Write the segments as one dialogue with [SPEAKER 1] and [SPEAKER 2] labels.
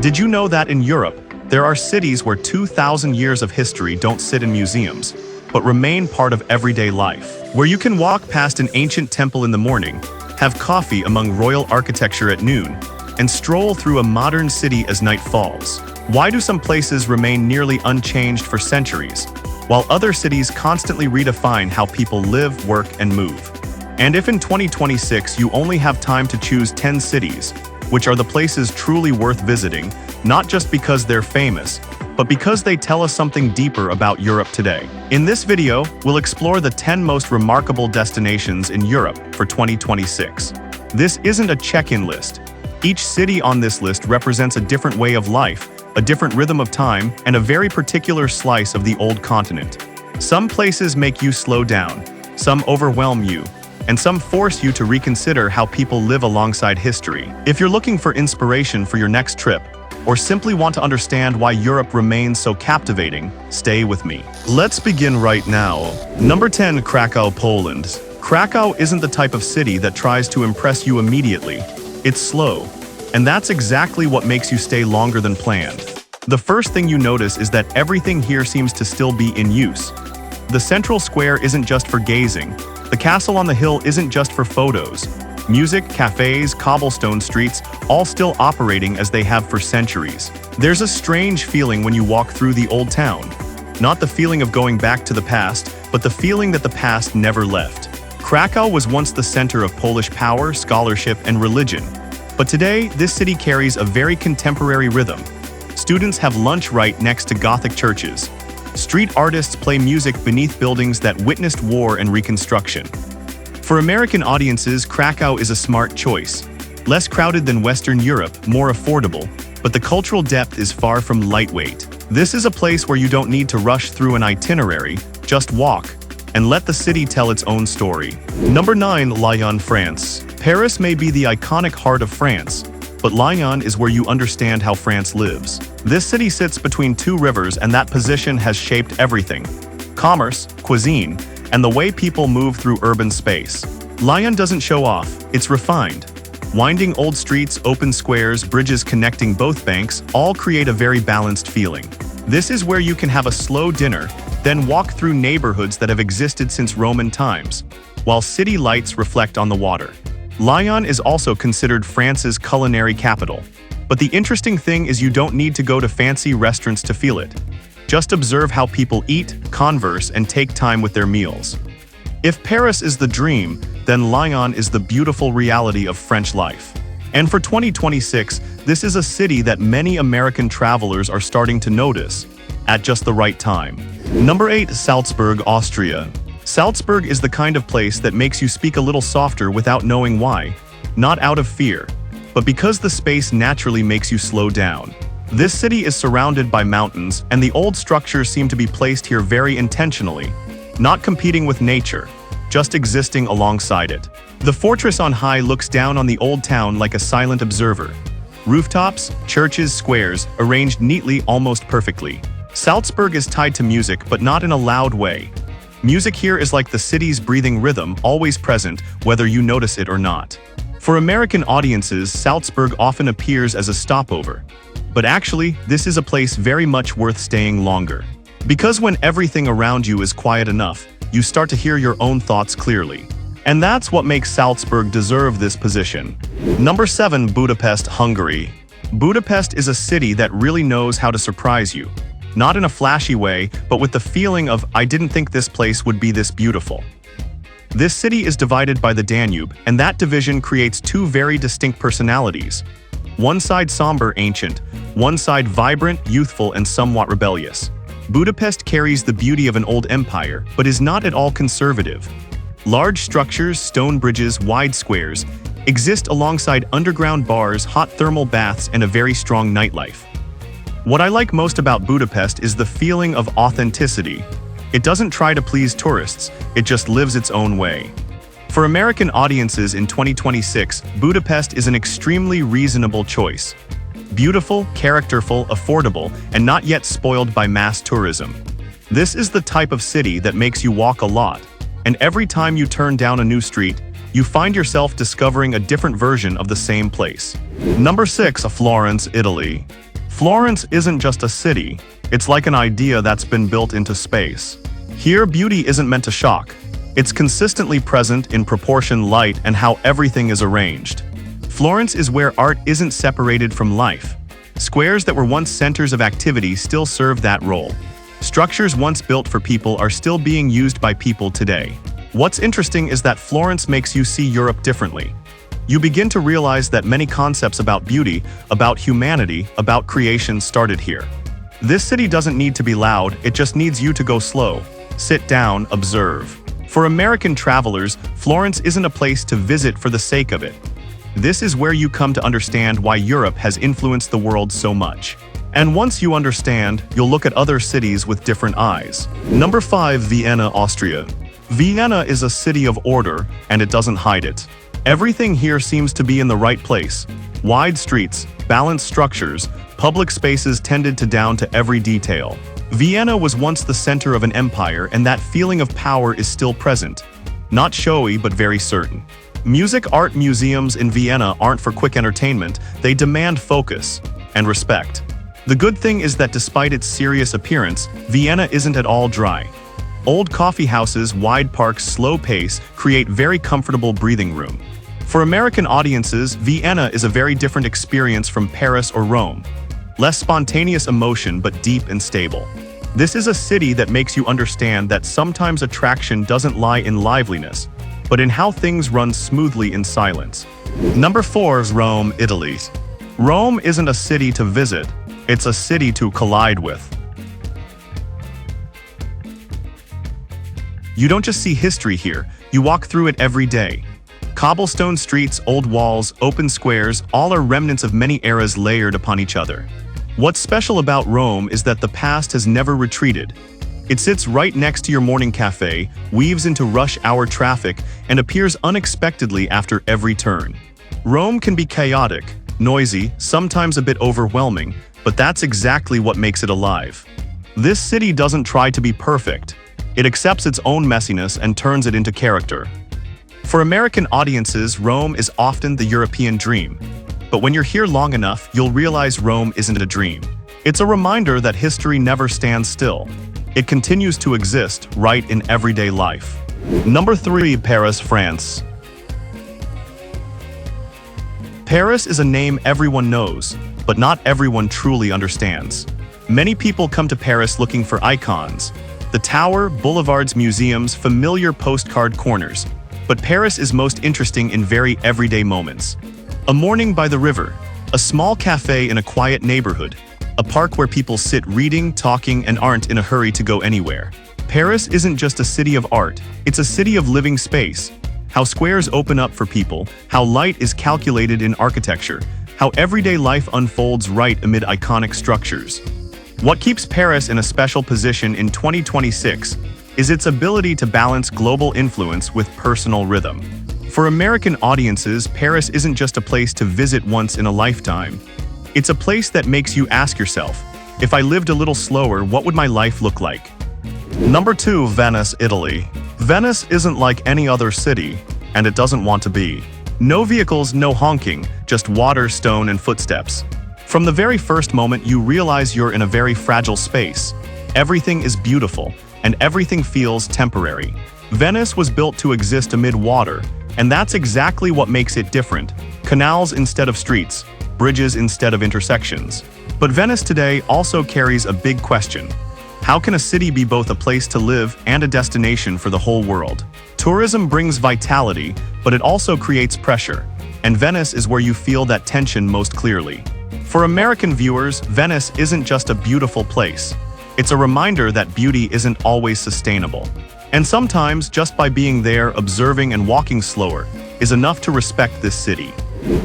[SPEAKER 1] Did you know that in Europe, there are cities where 2,000 years of history don't sit in museums, but remain part of everyday life? Where you can walk past an ancient temple in the morning, have coffee among royal architecture at noon, and stroll through a modern city as night falls. Why do some places remain nearly unchanged for centuries, while other cities constantly redefine how people live, work, and move? And if in 2026 you only have time to choose 10 cities, which are the places truly worth visiting, not just because they're famous, but because they tell us something deeper about Europe today. In this video, we'll explore the 10 most remarkable destinations in Europe for 2026. This isn't a check-in list. Each city on this list represents a different way of life, a different rhythm of time, and a very particular slice of the old continent. Some places make you slow down, some overwhelm you, and some force you to reconsider how people live alongside history. If you're looking for inspiration for your next trip, or simply want to understand why Europe remains so captivating, stay with me. Let's begin right now. Number 10, Krakow, Poland. Krakow isn't the type of city that tries to impress you immediately. It's slow, and that's exactly what makes you stay longer than planned. The first thing you notice is that everything here seems to still be in use. The central square isn't just for gazing. The castle on the hill isn't just for photos. Music, cafes, cobblestone streets, all still operating as they have for centuries. There's a strange feeling when you walk through the old town. Not the feeling of going back to the past, but the feeling that the past never left. Krakow was once the center of Polish power, scholarship, and religion. But today, this city carries a very contemporary rhythm. Students have lunch right next to Gothic churches. Street artists play music beneath buildings that witnessed war and reconstruction. For American audiences, Krakow is a smart choice. Less crowded than Western Europe, more affordable, but the cultural depth is far from lightweight. This is a place where you don't need to rush through an itinerary, just walk, and let the city tell its own story. Number 9, Lyon, France. Paris may be the iconic heart of France, but Lyon is where you understand how France lives. This city sits between two rivers, and that position has shaped everything: commerce, cuisine, and the way people move through urban space. Lyon doesn't show off, it's refined. Winding old streets, open squares, bridges connecting both banks all create a very balanced feeling. This is where you can have a slow dinner, then walk through neighborhoods that have existed since Roman times, while city lights reflect on the water. Lyon is also considered France's culinary capital. But the interesting thing is you don't need to go to fancy restaurants to feel it. Just observe how people eat, converse, and take time with their meals. If Paris is the dream, then Lyon is the beautiful reality of French life. And for 2026, this is a city that many American travelers are starting to notice, at just the right time. Number 8, Salzburg, Austria. Salzburg is the kind of place that makes you speak a little softer without knowing why, not out of fear, but because the space naturally makes you slow down. This city is surrounded by mountains, and the old structures seem to be placed here very intentionally, not competing with nature, just existing alongside it. The fortress on high looks down on the old town like a silent observer. Rooftops, churches, squares, arranged neatly, almost perfectly. Salzburg is tied to music, but not in a loud way. Music here is like the city's breathing rhythm, always present, whether you notice it or not. For American audiences, Salzburg often appears as a stopover. But actually, this is a place very much worth staying longer. Because when everything around you is quiet enough, you start to hear your own thoughts clearly. And that's what makes Salzburg deserve this position. Number 7, Budapest, Hungary. Budapest is a city that really knows how to surprise you. Not in a flashy way, but with the feeling of, I didn't think this place would be this beautiful. This city is divided by the Danube, and that division creates two very distinct personalities. One side somber, ancient, one side vibrant, youthful, and somewhat rebellious. Budapest carries the beauty of an old empire, but is not at all conservative. Large structures, stone bridges, wide squares, exist alongside underground bars, hot thermal baths, and a very strong nightlife. What I like most about Budapest is the feeling of authenticity. It doesn't try to please tourists, it just lives its own way. For American audiences in 2026, Budapest is an extremely reasonable choice. Beautiful, characterful, affordable, and not yet spoiled by mass tourism. This is the type of city that makes you walk a lot, and every time you turn down a new street, you find yourself discovering a different version of the same place. Number 6, Florence, Italy. Florence isn't just a city, it's like an idea that's been built into space. Here, beauty isn't meant to shock. It's consistently present in proportion, light, and how everything is arranged. Florence is where art isn't separated from life. Squares that were once centers of activity still serve that role. Structures once built for people are still being used by people today. What's interesting is that Florence makes you see Europe differently. You begin to realize that many concepts about beauty, about humanity, about creation started here. This city doesn't need to be loud, it just needs you to go slow. Sit down, observe. For American travelers, Florence isn't a place to visit for the sake of it. This is where you come to understand why Europe has influenced the world so much. And once you understand, you'll look at other cities with different eyes. Number 5. Vienna, Austria. Vienna is a city of order, and it doesn't hide it. Everything here seems to be in the right place. Wide streets, balanced structures, public spaces tended to down to every detail. Vienna was once the center of an empire, and that feeling of power is still present. Not showy, but very certain. Music art museums in Vienna aren't for quick entertainment, they demand focus and respect. The good thing is that despite its serious appearance, Vienna isn't at all dry. Old coffee houses, wide parks, slow pace create very comfortable breathing room. For American audiences, Vienna is a very different experience from Paris or Rome. Less spontaneous emotion, but deep and stable. This is a city that makes you understand that sometimes attraction doesn't lie in liveliness, but in how things run smoothly in silence. Number 4 is Rome, Italy. Rome isn't a city to visit, it's a city to collide with. You don't just see history here, you walk through it every day. Cobblestone streets, old walls, open squares, all are remnants of many eras layered upon each other. What's special about Rome is that the past has never retreated. It sits right next to your morning cafe, weaves into rush hour traffic, and appears unexpectedly after every turn. Rome can be chaotic, noisy, sometimes a bit overwhelming, but that's exactly what makes it alive. This city doesn't try to be perfect. It accepts its own messiness and turns it into character. For American audiences, Rome is often the European dream. But when you're here long enough, you'll realize Rome isn't a dream. It's a reminder that history never stands still. It continues to exist right in everyday life. Number 3. Paris, France. Paris is a name everyone knows, but not everyone truly understands. Many people come to Paris looking for icons. The tower, boulevards, museums, familiar postcard corners. But Paris is most interesting in very everyday moments. A morning by the river, a small cafe in a quiet neighborhood, a park where people sit reading, talking, and aren't in a hurry to go anywhere. Paris isn't just a city of art, it's a city of living space. How squares open up for people, how light is calculated in architecture, how everyday life unfolds right amid iconic structures. What keeps Paris in a special position in 2026 is its ability to balance global influence with personal rhythm. For American audiences, Paris isn't just a place to visit once in a lifetime. It's a place that makes you ask yourself, if I lived a little slower, what would my life look like? Number 2. Venice, Italy. Venice isn't like any other city, and it doesn't want to be. No vehicles, no honking, just water, stone, and footsteps. From the very first moment, you realize you're in a very fragile space. Everything is beautiful, and everything feels temporary. Venice was built to exist amid water, and that's exactly what makes it different. Canals instead of streets, bridges instead of intersections. But Venice today also carries a big question. How can a city be both a place to live and a destination for the whole world? Tourism brings vitality, but it also creates pressure, and Venice is where you feel that tension most clearly. For American viewers, Venice isn't just a beautiful place. It's a reminder that beauty isn't always sustainable. And sometimes, just by being there, observing and walking slower, is enough to respect this city.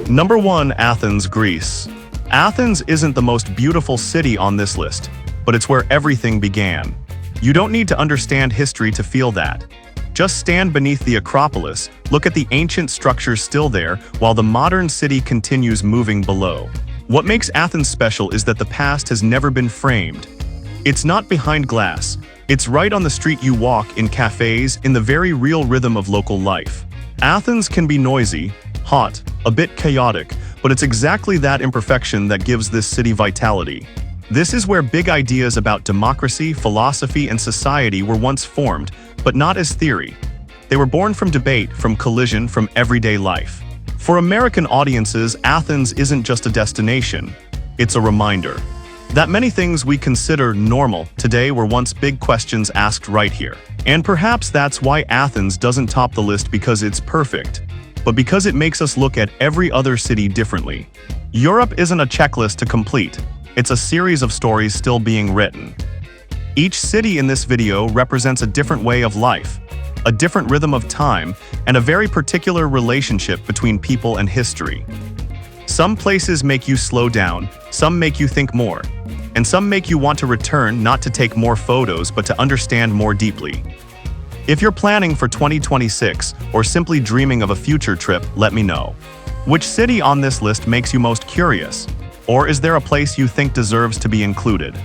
[SPEAKER 1] Number 1. Athens, Greece. Athens isn't the most beautiful city on this list, but it's where everything began. You don't need to understand history to feel that. Just stand beneath the Acropolis, look at the ancient structures still there, while the modern city continues moving below. What makes Athens special is that the past has never been framed. It's not behind glass. It's right on the street you walk, in cafes, in the very real rhythm of local life. Athens can be noisy, hot, a bit chaotic, but it's exactly that imperfection that gives this city vitality. This is where big ideas about democracy, philosophy, and society were once formed, but not as theory. They were born from debate, from collision, from everyday life. For American audiences, Athens isn't just a destination, it's a reminder that many things we consider normal today were once big questions asked right here. And perhaps that's why Athens doesn't top the list because it's perfect, but because it makes us look at every other city differently. Europe isn't a checklist to complete, it's a series of stories still being written. Each city in this video represents a different way of life, a different rhythm of time, and a very particular relationship between people and history. Some places make you slow down, some make you think more, and some make you want to return not to take more photos but to understand more deeply. If you're planning for 2026 or simply dreaming of a future trip, let me know. Which city on this list makes you most curious? Or is there a place you think deserves to be included?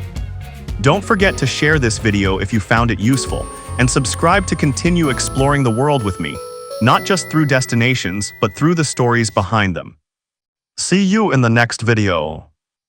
[SPEAKER 1] Don't forget to share this video if you found it useful, and subscribe to continue exploring the world with me, not just through destinations, but through the stories behind them. See you in the next video.